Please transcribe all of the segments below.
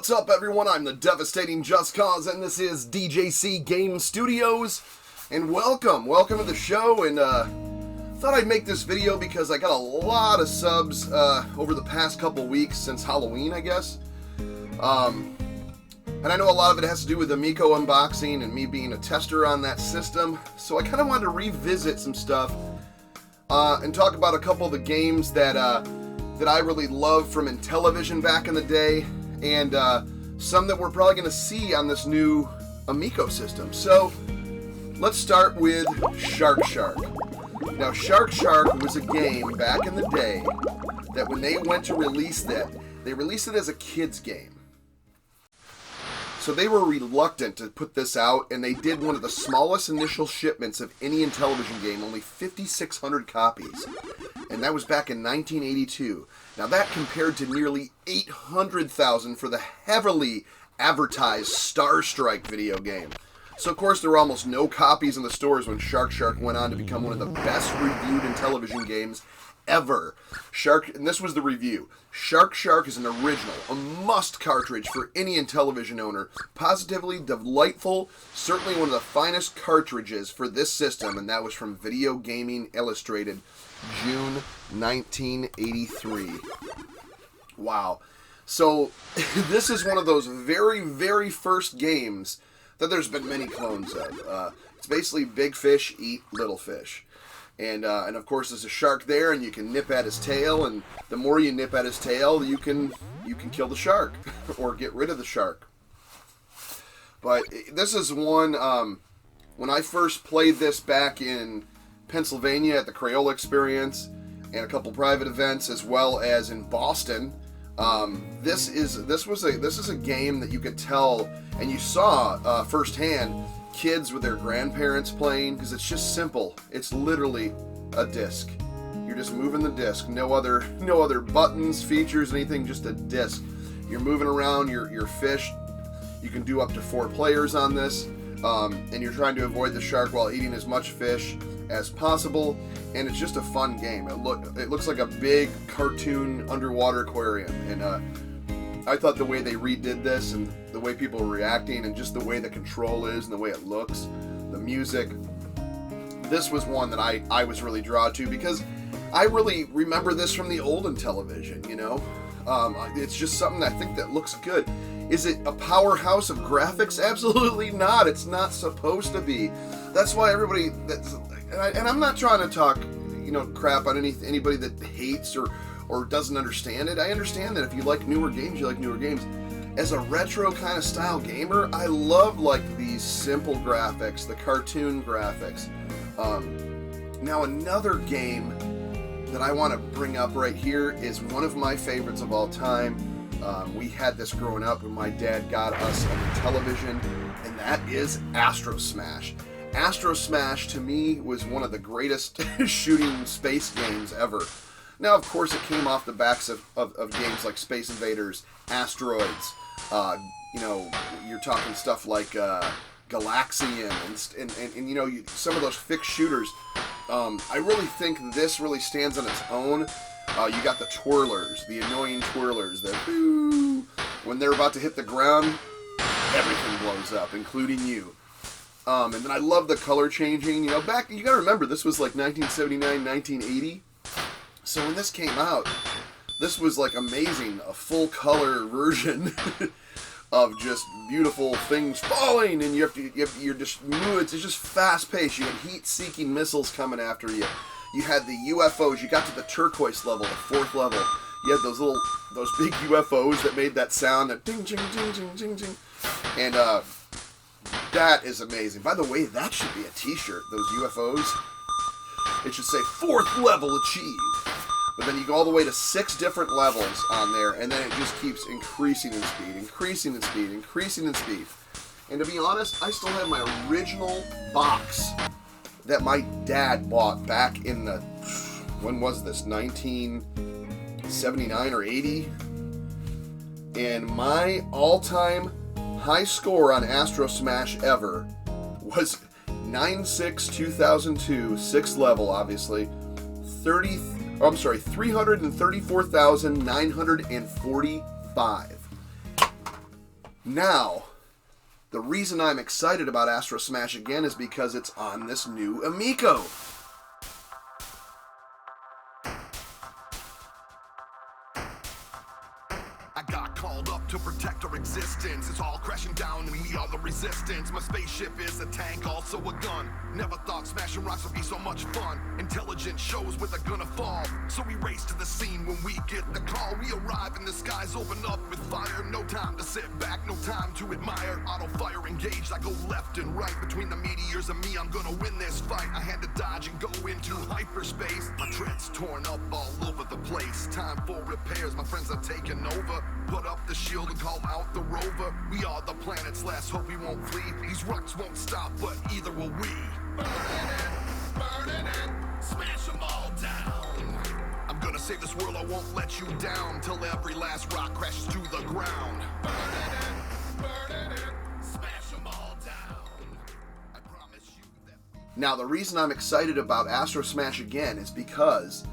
What's up, everyone? I'm the devastating Just Cause, and this is DJC Game Studios. And welcome to the show. And thought I'd make this video because I got a lot of subs over the past couple weeks since Halloween, I guess. And I know a lot of it has to do with Amico unboxing and me being a tester on that system. So I kind of wanted to revisit some stuff and talk about a couple of the games that I really loved from INTELLIVISION back in the day, and some that we're probably going to see on this new Amico system. So let's start with Shark Shark. Now, Shark Shark was a game back in the day that when they went to release that, they released it as a kid's game. So they were reluctant to put this out, and they did one of the smallest initial shipments of any INTELLIVISION game, only 5,600 copies. And that was back in 1982. Now that compared to nearly 800,000 for the heavily advertised Star Strike video game. So of course there were almost no copies in the stores when Shark Shark went on to become one of the best reviewed INTELLIVISION games ever. And this was the review. Shark Shark is an original, a must cartridge for any INTELLIVISION owner. Positively delightful, certainly one of the finest cartridges for this system, and that was from Video Gaming Illustrated, June 1983. Wow. So this is one of those very, very first games that there's been many clones of. It's basically big fish eat little fish. And of course there's a shark there, and you can nip at his tail, and the more you nip at his tail, you can kill the shark or get rid of the shark. But this is one, when I first played this back in Pennsylvania at the Crayola Experience and a couple private events, as well as in Boston, this is a game that you could tell, and you saw firsthand kids with their grandparents playing, because it's just simple. It's literally a disc. You're just moving the disc. No other buttons, features, anything. Just a disc. You're moving around your fish. You can do up to 4 players on this, and you're trying to avoid the shark while eating as much fish as possible. And it's just a fun game. It looks like a big cartoon underwater aquarium, and I thought the way they redid this and the way people were reacting and just the way the control is and the way it looks, the music, this was one that I was really drawn to, because I really remember this from the old INTELLIVISION, you know? It's just something I think that looks good. Is it a powerhouse of graphics? Absolutely not. It's not supposed to be. That's why everybody, and I'm not trying to talk, crap on anybody that hates or doesn't understand it. I understand that if you like newer games, you like newer games. As a retro kind of style gamer, I love these simple graphics, the cartoon graphics. Now another game that I want to bring up right here is one of my favorites of all time. We had this growing up when my dad got us an INTELLIVISION, and that is Astro Smash. Astro Smash to me was one of the greatest shooting space games ever. Now, of course, it came off the backs of games like Space Invaders, Asteroids. You're talking stuff like Galaxian and some of those fixed shooters. I really think this really stands on its own. You got the twirlers, the annoying twirlers that when they're about to hit the ground, everything blows up, including you. And then I love the color changing. You gotta remember, this was like 1979, 1980. So when this came out, this was amazing, a full color version of just beautiful things falling, and you're just moving. It's just fast paced. You had heat-seeking missiles coming after you. You had the UFOs. You got to the turquoise level, the 4th level. You had those big UFOs that made that sound, that ding, ding, ding, ding, ding, ding, and that is amazing. By the way, that should be a T-shirt. Those UFOs. It should say 4th level achieved. But then you go all the way to 6 different levels on there, and then it just keeps increasing in speed, increasing in speed, increasing in speed. And to be honest, I still have my original box that my dad bought back in the, when was this, 1979 or 80? And my all-time high score on Astro Smash ever was 9-6-2002, 6th level, obviously, 334,945. Now, the reason I'm excited about Astro Smash again is because it's on this new Amico. I got called up to protect our existence. It's all crashing down and we are the resistance. My spaceship is a tank, also a gun. Never thought smashing rocks would be so much fun. Intelligence shows where they're gonna fall. So we race to the scene when we get the call. We arrive and the skies open up with fire. No time to sit back, no time to admire. Auto fire engaged, I go left and right. Between the meteors and me, I'm gonna win this fight. I had to dodge and go into hyperspace. My tread's torn up all over the place. Time for repairs, my friends are taking over. Put up the shield and call out the rover. We are the planet's last hope, we won't flee. These rocks won't stop, but either will we. Burning it, smash them all down. I'm gonna save this world, I won't let you down. Till every last rock crashes to the ground. Burning it, smash them all down. I promise you that. Now, the reason I'm excited about Astro Smash again is because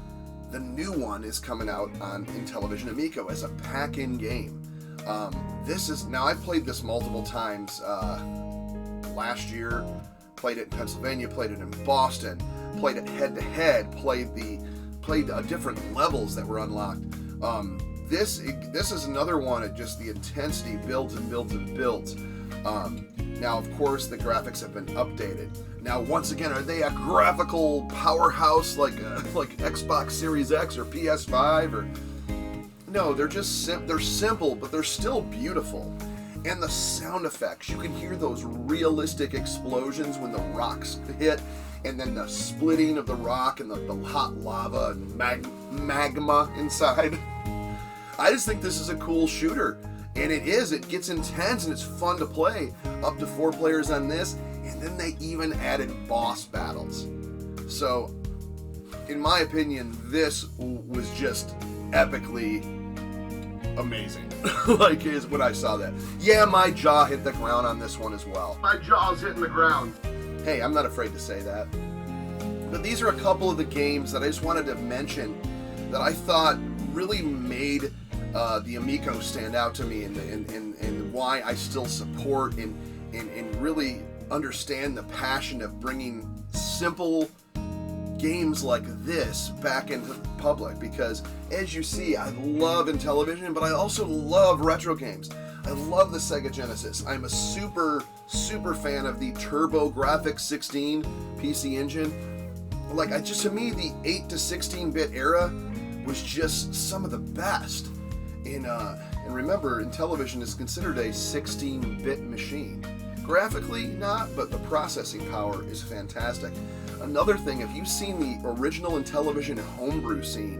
the new one is coming out on Intellivision Amico as a pack-in game. Now I've played this multiple times last year, played it in Pennsylvania, played it in Boston, played it head-to-head, played different levels that were unlocked. This is another one at just the intensity built and built and built. Now, of course, the graphics have been updated. Now, once again, are they a graphical powerhouse like Xbox Series X or PS5? Or no, they're just they're simple, but they're still beautiful. And the sound effects, you can hear those realistic explosions when the rocks hit, and then the splitting of the rock and the hot lava and magma inside. I just think this is a cool shooter. And it gets intense and it's fun to play. Up to 4 players on this, and then they even added boss battles. So, in my opinion, this was just epically amazing. Like, is when I saw that. Yeah, my jaw hit the ground on this one as well. My jaw's hitting the ground. Hey, I'm not afraid to say that. But these are a couple of the games that I just wanted to mention that I thought really made the Amico stand out to me, and why I still support and really understand the passion of bringing simple games like this back into the public. Because as you see, I love Intellivision, but I also love retro games. I love the Sega Genesis. I'm a super fan of the TurboGrafx 16 PC engine. Like, to me, the 8 to 16-bit era was just some of the best. And remember, Intellivision is considered a 16-bit machine. Graphically, not, but the processing power is fantastic. Another thing, have you seen the original Intellivision homebrew scene?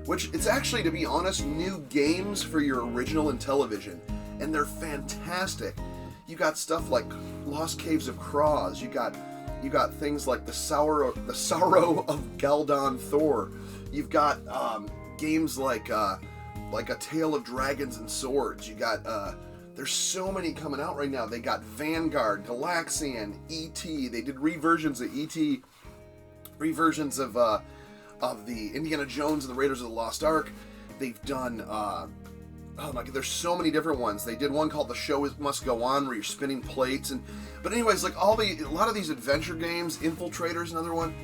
Which, it's actually, to be honest, new games for your original Intellivision, and they're fantastic. You got stuff like Lost Caves of Kraus. You got things like the Sorrow of Galdon Thor. You've got games like A Tale of Dragons and Swords. You got, there's so many coming out right now. They got Vanguard, Galaxian, E.T. They did reversions of E.T., reversions of the Indiana Jones and the Raiders of the Lost Ark. They've done, oh my God, there's so many different ones. They did one called The Show Must Go On, where you're spinning plates. But anyways, like a lot of these adventure games, Infiltrator's another one.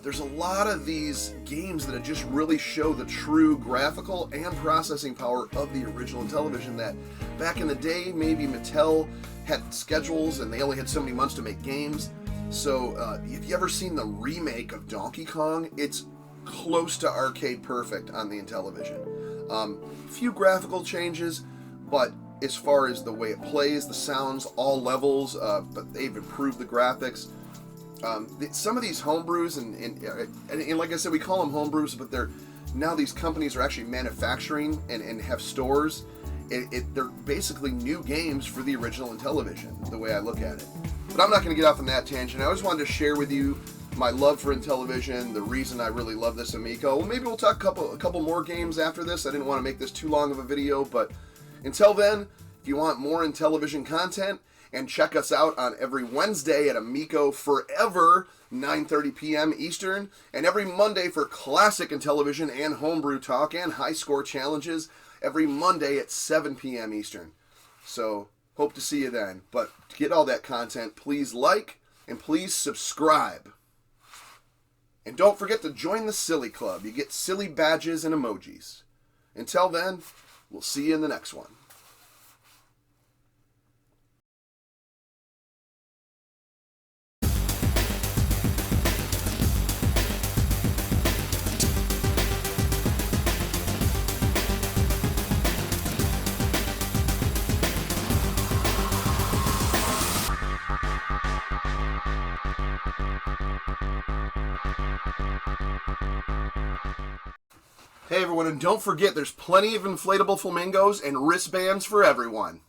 There's a lot of these games that just really show the true graphical and processing power of the original Intellivision, that back in the day, maybe Mattel had schedules and they only had so many months to make games. So if you ever seen the remake of Donkey Kong, it's close to arcade perfect on the Intellivision. Few graphical changes, but as far as the way it plays, the sounds, all levels, but they've improved the graphics. Some of these homebrews, and like I said, we call them homebrews, but now these companies are actually manufacturing and have stores. They're basically new games for the original Intellivision, the way I look at it. But I'm not going to get off on that tangent. I just wanted to share with you my love for Intellivision, the reason I really love this Amico. Well, maybe we'll talk a couple more games after this. I didn't want to make this too long of a video, but until then, if you want more Intellivision content, and check us out on every Wednesday at Amico Forever, 9:30 p.m. Eastern, and every Monday for classic Intellivision and homebrew talk and high score challenges every Monday at 7 p.m. Eastern. So, hope to see you then. But to get all that content, please like and please subscribe. And don't forget to join the Silly Club. You get silly badges and emojis. Until then, we'll see you in the next one. Hey everyone, and don't forget there's plenty of inflatable flamingos and wristbands for everyone.